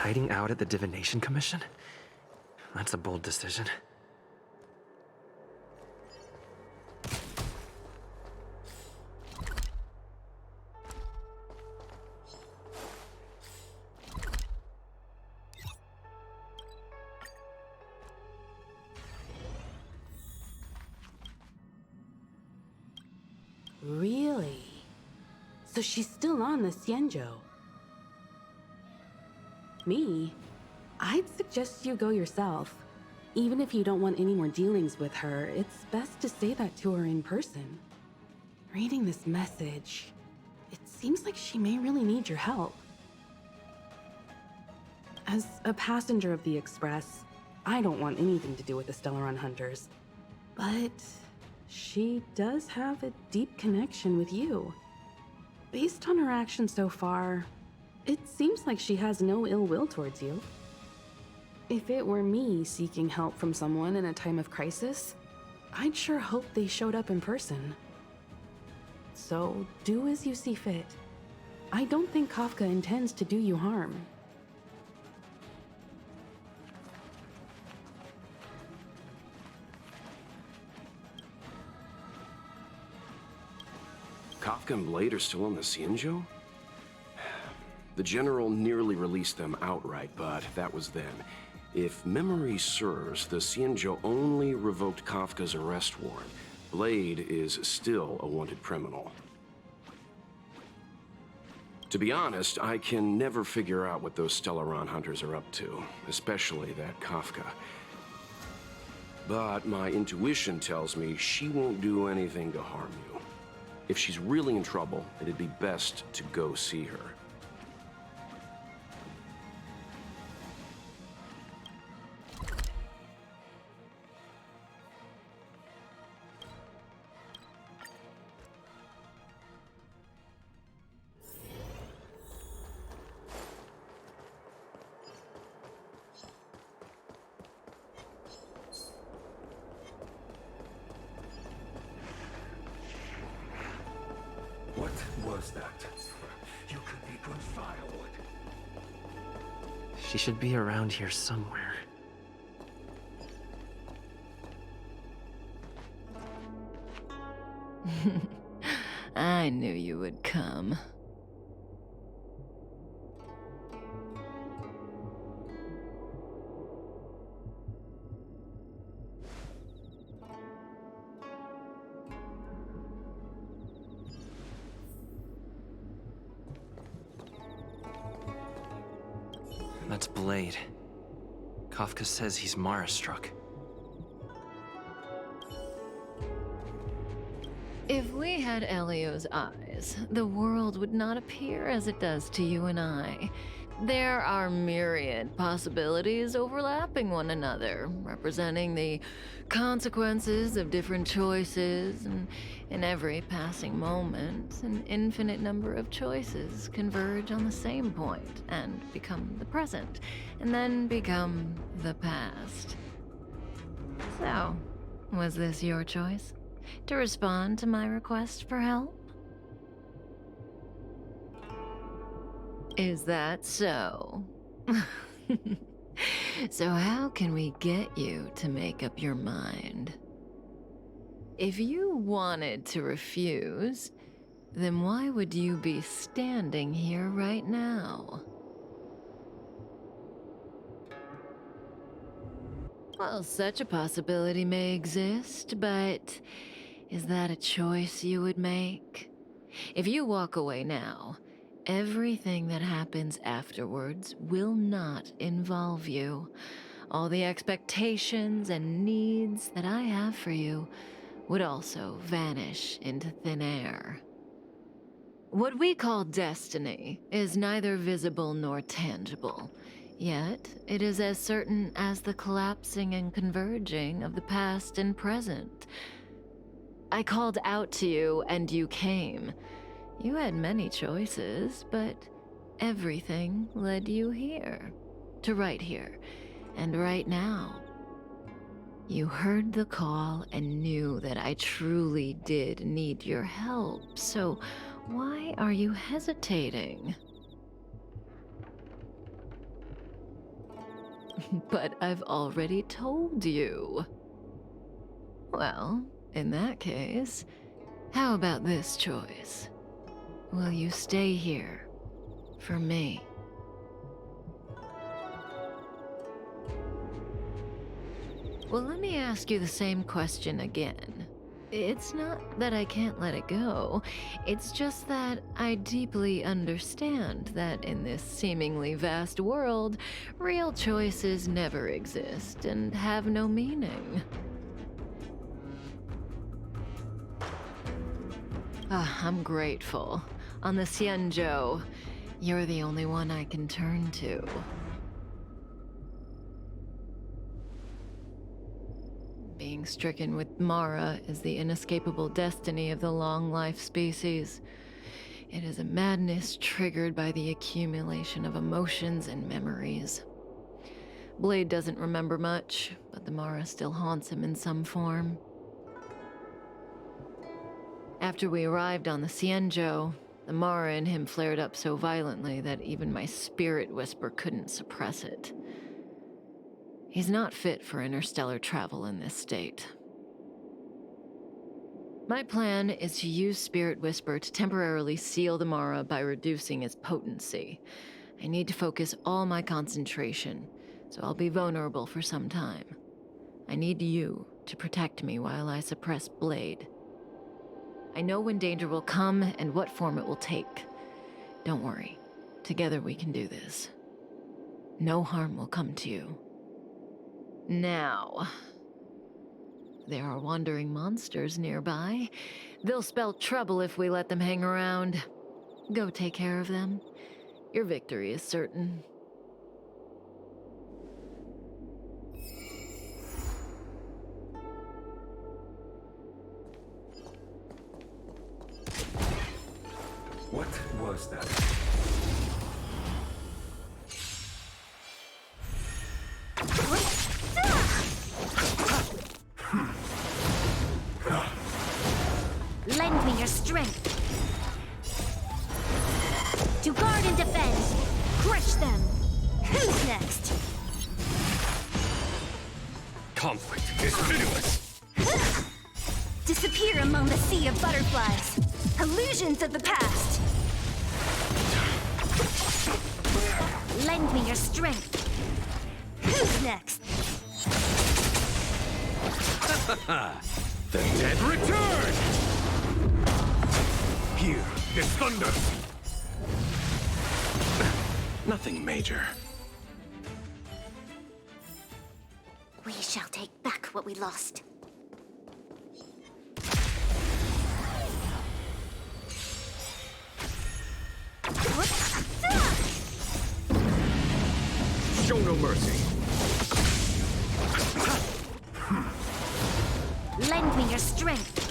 Hiding out at the Divination Commission? That's a bold decision. Really? So she's still on the Xianzhou. Me? I'd suggest you go yourself. Even if you don't want any more dealings with her, it's best to say that to her in person. Reading this message, it seems like she may really need your help. As a passenger of the Express, I don't want anything to do with the Stellaron Hunters. But she does have a deep connection with you. Based on her actions so far, it seems like she has no ill will towards you. If it were me seeking help from someone in a time of crisis, I'd sure hope they showed up in person. So do as you see fit. I don't think Kafka intends to do you harm. Kafka and Blade are still on the Xianzhou? The General nearly released them outright, but that was then. If memory serves, the Xianzhou only revoked Kafka's arrest warrant. Blade is still a wanted criminal. To be honest, I can never figure out what those Stellaron hunters are up to, especially that Kafka. But my intuition tells me she won't do anything to harm you. If she's really in trouble, it'd be best to go see her. What was that? You could be good firewood. She should be around here somewhere. I knew you would come. That's Blade. Kafka says he's Mara-struck. If we had Elio's eyes, the world would not appear as it does to you and I. There are myriad possibilities overlapping one another, representing the consequences of different choices, and in every passing moment, an infinite number of choices converge on the same point and become the present, and then become the past. So, was this your choice? To respond to my request for help? Is that so? So how can we get you to make up your mind? If you wanted to refuse, then why would you be standing here right now? Well, such a possibility may exist, but is that a choice you would make? If you walk away now, everything that happens afterwards will not involve you. All the expectations and needs that I have for you would also vanish into thin air. What we call destiny is neither visible nor tangible, yet it is as certain as the collapsing and converging of the past and present. I called out to you and you came. You had many choices, but everything led you here, to right here, and right now. You heard the call and knew that I truly did need your help, so why are you hesitating? But I've already told you. Well, in that case, how about this choice? Will you stay here for me? Well, let me ask you the same question again. It's not that I can't let it go. It's just that I deeply understand that in this seemingly vast world, real choices never exist and have no meaning. I'm grateful. On the Xianzhou, you're the only one I can turn to. Being stricken with Mara is the inescapable destiny of the long-life species. It is a madness triggered by the accumulation of emotions and memories. Blade doesn't remember much, but the Mara still haunts him in some form. After we arrived on the Xianzhou, the Mara in him flared up so violently that even my spirit whisper couldn't suppress it. He's not fit for interstellar travel in this state. My plan is to use Spirit Whisper to temporarily seal the Mara by reducing its potency. I need to focus all my concentration, so I'll be vulnerable for some time. I need you to protect me while I suppress Blade. I know when danger will come and what form it will take. Don't worry. Together we can do this. No harm will come to you. Now, there are wandering monsters nearby. They'll spell trouble if we let them hang around. Go take care of them. Your victory is certain. What was that? Lend me your strength. To guard and defend. Crush them. Who's next? Conflict is pitiless. Disappear among the sea of butterflies. Illusions of the past. Lend me your strength. Who's next? The dead return! Here, is thunder! Nothing major. We shall take back what we lost. Show no mercy. Lend me your strength.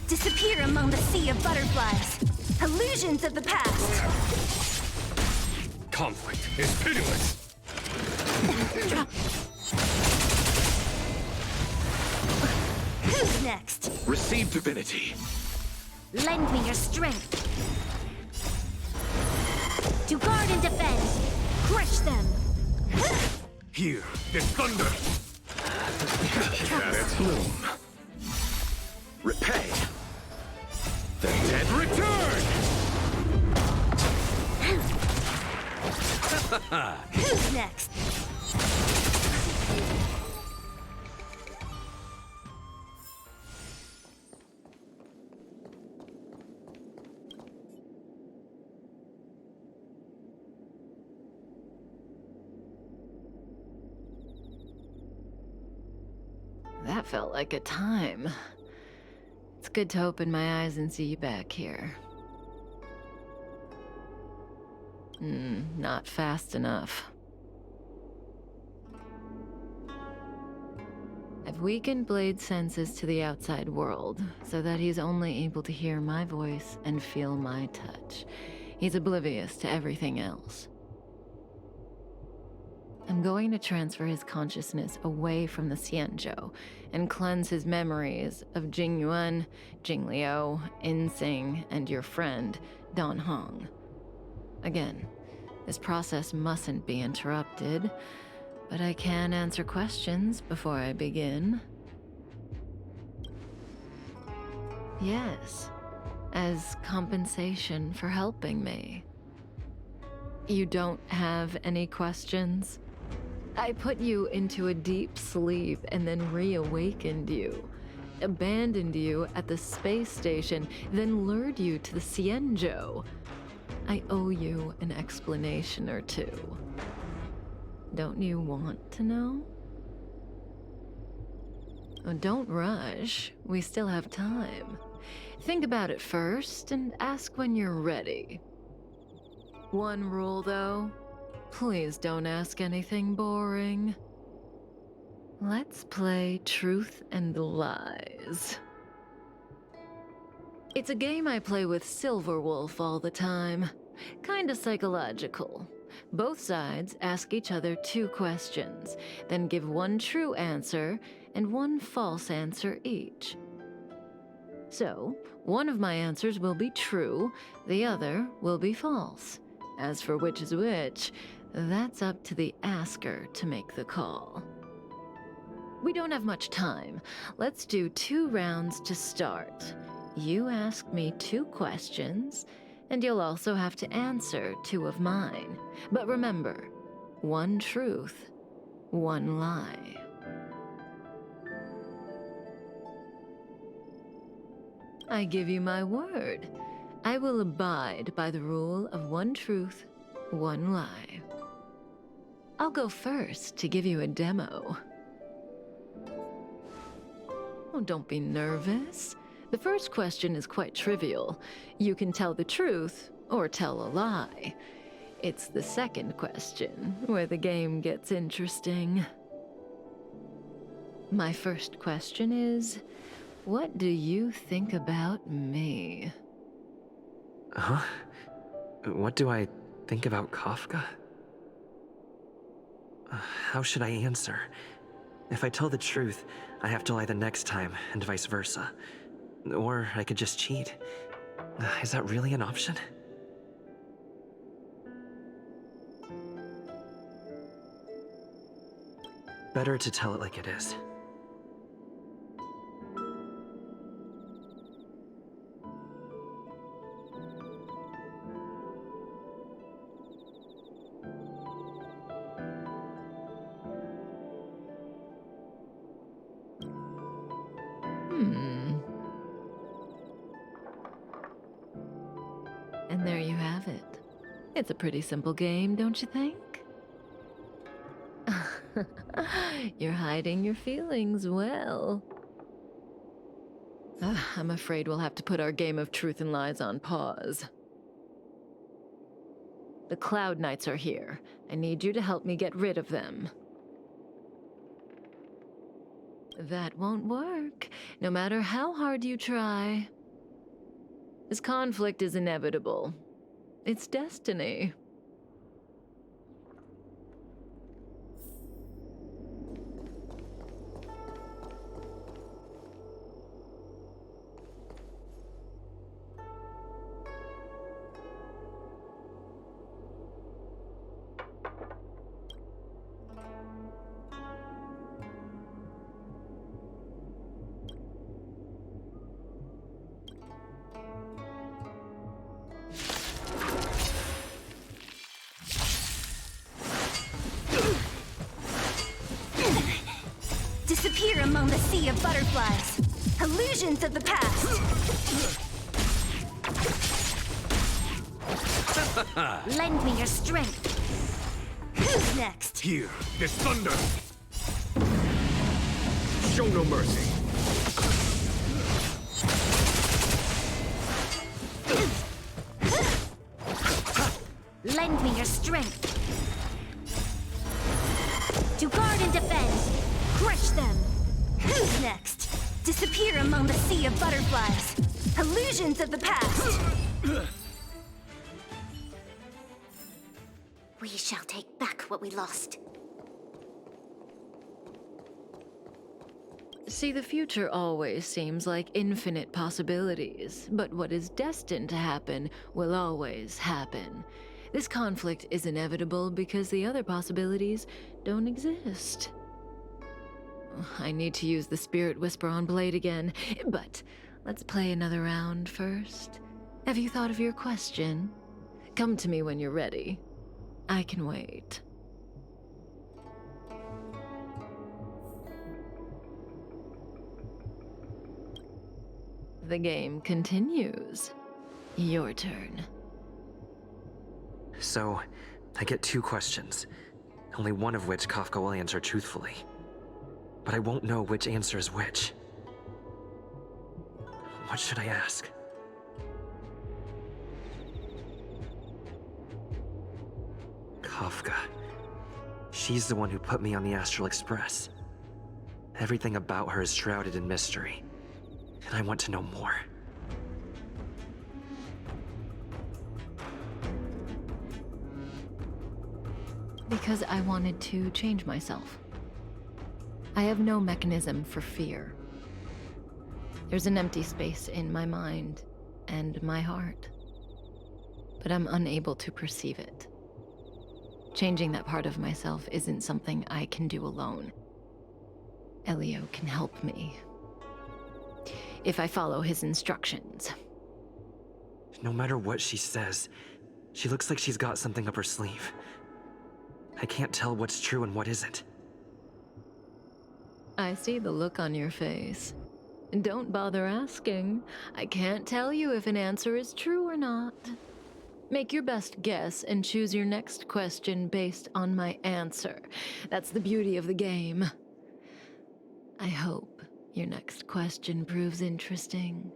Disappear among the sea of butterflies. Illusions of the past. Conflict is pitiless. Who's next? Receive divinity. Lend me your strength. To guard and defend. Crush them. Here, is thunder! At its bloom. Repay. The dead return! Who's next? That felt like a time. It's good to open my eyes and see you back here. Not fast enough. I've weakened Blade's senses to the outside world, so that he's only able to hear my voice and feel my touch. He's oblivious to everything else. I'm going to transfer his consciousness away from the Xianzhou and cleanse his memories of Jingyuan, Jingliu, Yanqing, and your friend, Dan Hong. Again, this process mustn't be interrupted, but I can answer questions before I begin. Yes, as compensation for helping me. You don't have any questions? I put you into a deep sleep and then reawakened you, abandoned you at the space station, then lured you to the Cienjo. I owe you an explanation or two. Don't you want to know? Oh, don't rush. We still have time. Think about it first and ask when you're ready. One rule, though. Please don't ask anything boring. Let's play Truth and Lies. It's a game I play with Silverwolf all the time. Kinda psychological. Both sides ask each other 2 questions, then give 1 true answer and 1 false answer each. So, one of my answers will be true, the other will be false. As for which is which, that's up to the asker to make the call. We don't have much time. Let's do 2 rounds to start. You ask me 2 questions, and you'll also have to answer 2 of mine. But remember, 1 truth, 1 lie. I give you my word. I will abide by the rule of 1 truth, 1 lie. I'll go first to give you a demo. Oh, don't be nervous. The first question is quite trivial. You can tell the truth or tell a lie. It's the second question where the game gets interesting. My first question is, what do you think about me? Huh? What do I think about Kafka? How should I answer? If I tell the truth, I have to lie the next time, and vice versa. Or I could just cheat. Is that really an option? Better to tell it like it is. And there you have it. It's a pretty simple game, don't you think? You're hiding your feelings well. I'm afraid we'll have to put our game of truth and lies on pause. The Cloud Knights are here. I need you to help me get rid of them. That won't work, no matter how hard you try. This conflict is inevitable. It's destiny. Disappear among the sea of butterflies. Illusions of the past. Lend me your strength. Who's next? Here, this thunder! Show no mercy. Lend me your strength. To guard and defend. Crush them! Who's next? Disappear among the sea of butterflies. Illusions of the past. We shall take back what we lost. See, the future always seems like infinite possibilities, but what is destined to happen will always happen. This conflict is inevitable because the other possibilities don't exist. I need to use the Spirit Whisper on Blade again, but let's play another round first. Have you thought of your question? Come to me when you're ready. I can wait. The game continues. Your turn. So, I get 2 questions, only one of which Kafka will answer truthfully. But I won't know which answer is which. What should I ask? Kafka. She's the one who put me on the Astral Express. Everything about her is shrouded in mystery, and I want to know more. Because I wanted to change myself. I have no mechanism for fear. There's an empty space in my mind and my heart, but I'm unable to perceive it. Changing that part of myself isn't something I can do alone. Elio can help me, if I follow his instructions. No matter what she says, she looks like she's got something up her sleeve. I can't tell what's true and what isn't. I see the look on your face. Don't bother asking. I can't tell you if an answer is true or not. Make your best guess and choose your next question based on my answer. That's the beauty of the game. I hope your next question proves interesting.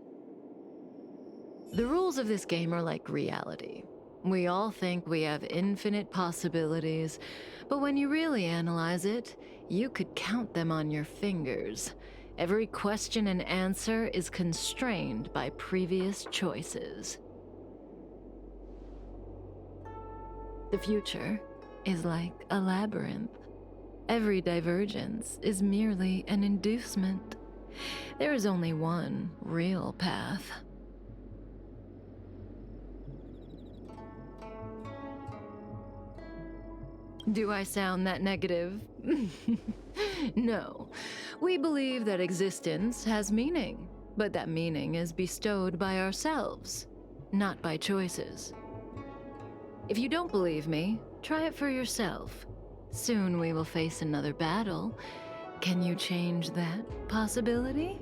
The rules of this game are like reality. We all think we have infinite possibilities, but when you really analyze it, you could count them on your fingers. Every question and answer is constrained by previous choices. The future is like a labyrinth. Every divergence is merely an inducement. There is only one real path. Do I sound that negative? No. We believe that existence has meaning, but that meaning is bestowed by ourselves, not by choices. If you don't believe me, try it for yourself. Soon we will face another battle. Can you change that possibility?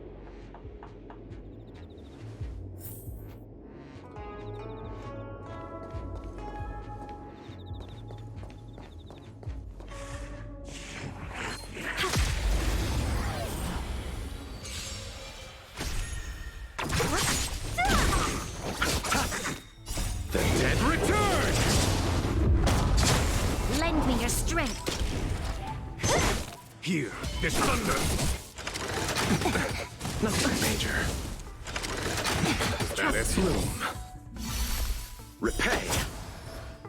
The dead return! Lend me your strength. Here, this thunder. Nothing major. That is Bloom. Repay.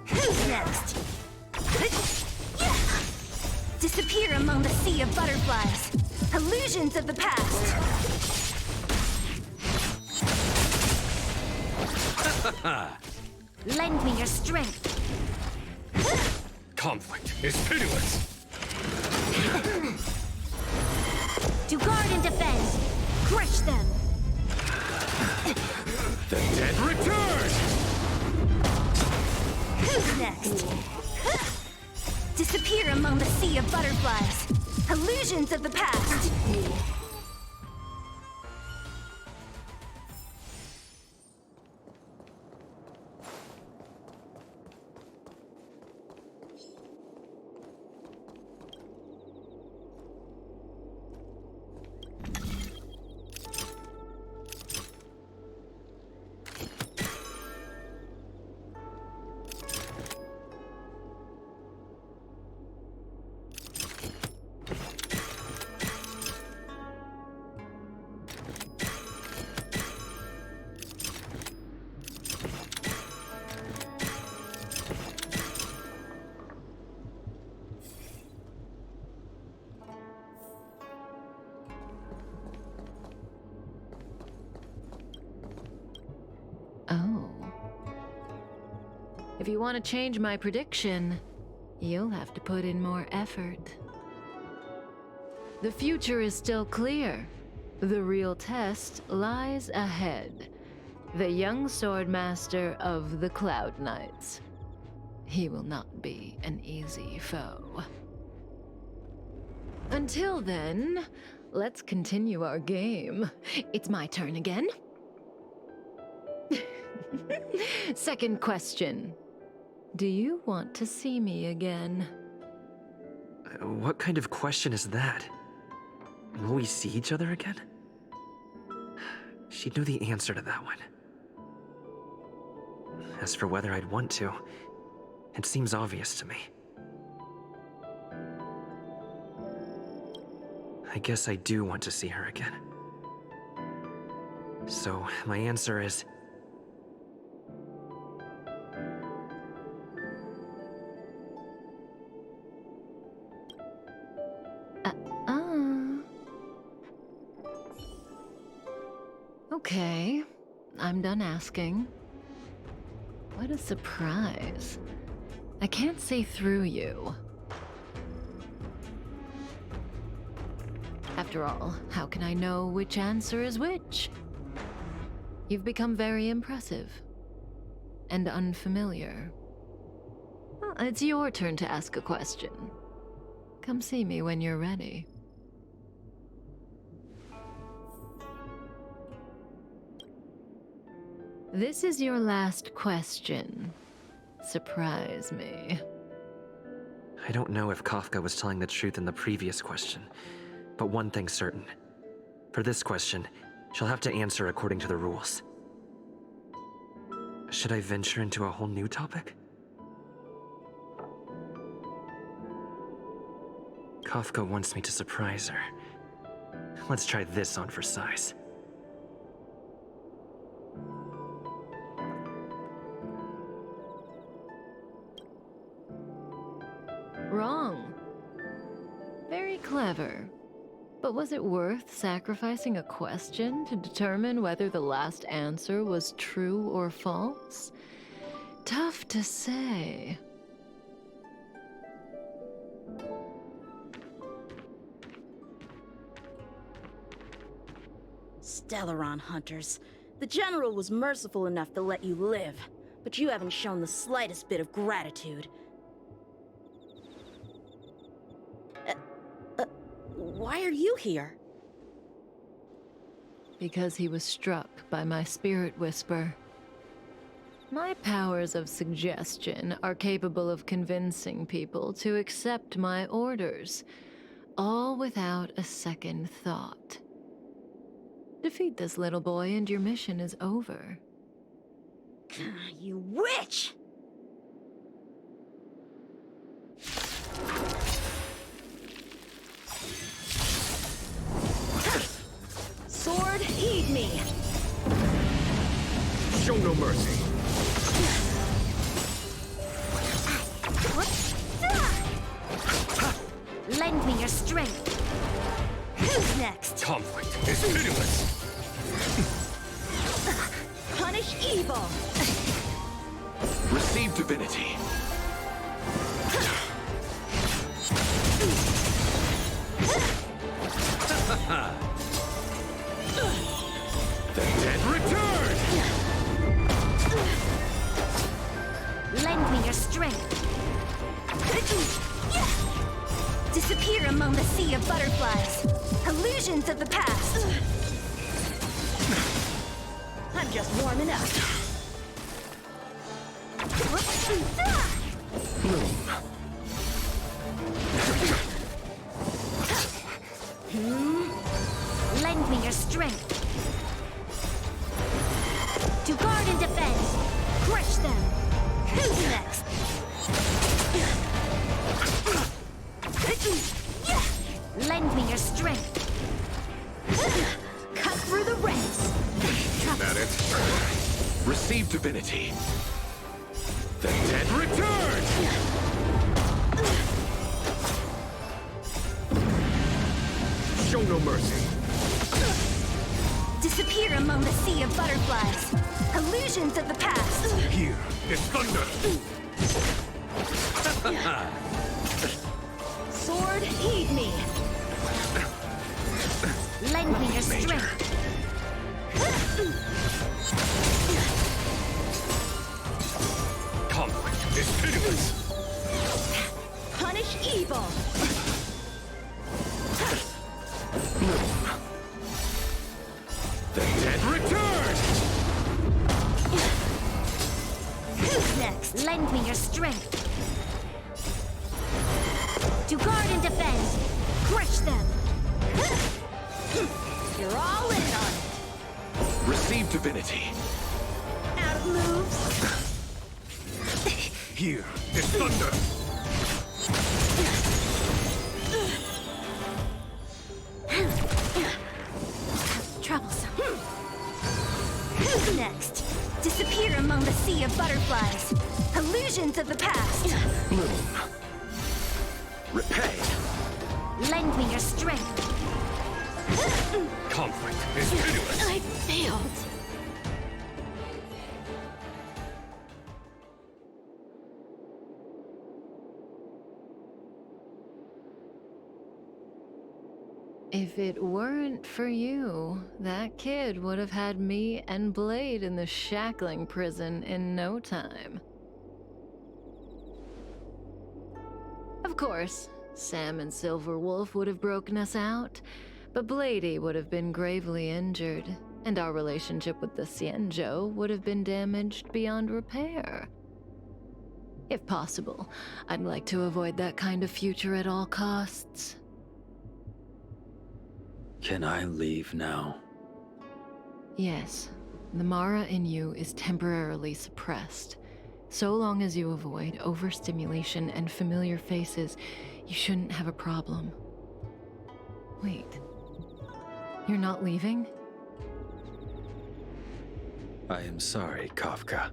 Who's next? Disappear among the sea of butterflies. Illusions of the past. Lend me your strength. conflict is pitiless. To guard and defend. Crush them. The dead return! Who's next? Disappear among the sea of butterflies. Illusions of the past. If you want to change my prediction, you'll have to put in more effort. The future is still clear. The real test lies ahead. The young swordmaster of the Cloud Knights. He will not be an easy foe. Until then, let's continue our game. It's my turn again. Second question. Do you want to see me again? What kind of question is that? Will we see each other again? She knew the answer to that one. As for whether I'd want to, it seems obvious to me. I guess I do want to see her again. So, my answer is... Okay, I'm done asking. What a surprise. I can't see through you. After all, how can I know which answer is which? You've become very impressive. And unfamiliar. Well, it's your turn to ask a question. Come see me when you're ready. This is your last question. Surprise me. I don't know if Kafka was telling the truth in the previous question, but one thing's certain. For this question, she'll have to answer according to the rules. Should I venture into a whole new topic? Kafka wants me to surprise her. Let's try this on for size. Wrong. Very clever. But was it worth sacrificing a question to determine whether the last answer was true or false? Tough to say. Stellaron hunters. The General was merciful enough to let you live, but you haven't shown the slightest bit of gratitude. Why are you here? Because he was struck by my spirit whisper. My powers of suggestion are capable of convincing people to accept my orders, all without a second thought. Defeat this little boy and your mission is over. You witch! Sword, heed me! Show no mercy. Lend me your strength. Who's next? Conflict is pitiless. Punish evil! Receive divinity. The dead return! Lend me your strength. Disappear among the sea of butterflies. Illusions of the past. I'm just warming up. Lend me your strength. To guard and defend. Crush them. Who's next? Lend me your strength. Cut through the ranks. That it? Receive divinity. The dead return! Show no mercy. disappear among the sea of butterflies. Illusions of the past. Here is thunder! Sword, heed me. Lend me your strength. Conflict is pitiless! Punish evil. The dead return! Who's next? Lend me your strength. To guard and defend. Crush them. You're all in on it. Receive divinity. Out of moves. Here is thunder! Troublesome. Who's next? Disappear among the sea of butterflies. Illusions of the past. Bloom. Repay. Lend me your strength. Conflict is pitiless! I failed. If it weren't for you, that kid would have had me and Blade in the shackling prison in no time. Of course, Sam and Silverwolf would have broken us out, but Blady would have been gravely injured, and our relationship with the Xianzhou would have been damaged beyond repair. If possible, I'd like to avoid that kind of future at all costs. Can I leave now? Yes, the Mara in you is temporarily suppressed. So long as you avoid overstimulation and familiar faces, you shouldn't have a problem. Wait. You're not leaving? I am sorry, Kafka.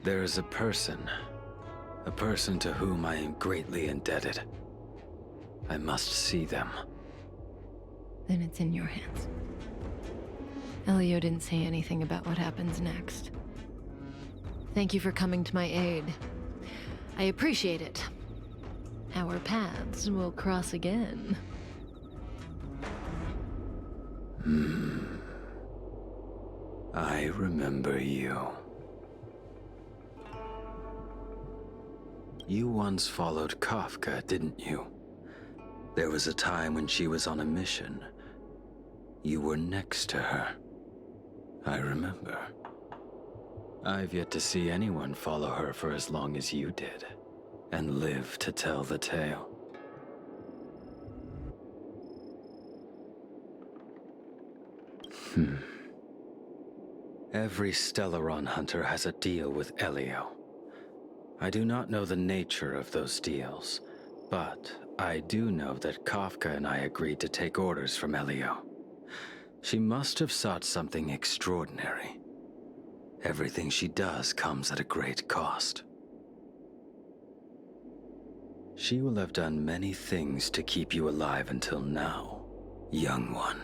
There is a person to whom I am greatly indebted. I must see them. Then it's in your hands. Elio didn't say anything about what happens next. Thank you for coming to my aid. I appreciate it. Our paths will cross again. I remember you. You once followed Kafka, didn't you? There was a time when she was on a mission. You were next to her. I remember. I've yet to see anyone follow her for as long as you did, and live to tell the tale. Every Stellaron hunter has a deal with Elio. I do not know the nature of those deals, but I do know that Kafka and I agreed to take orders from Elio. She must have sought something extraordinary. Everything she does comes at a great cost. She will have done many things to keep you alive until now, young one.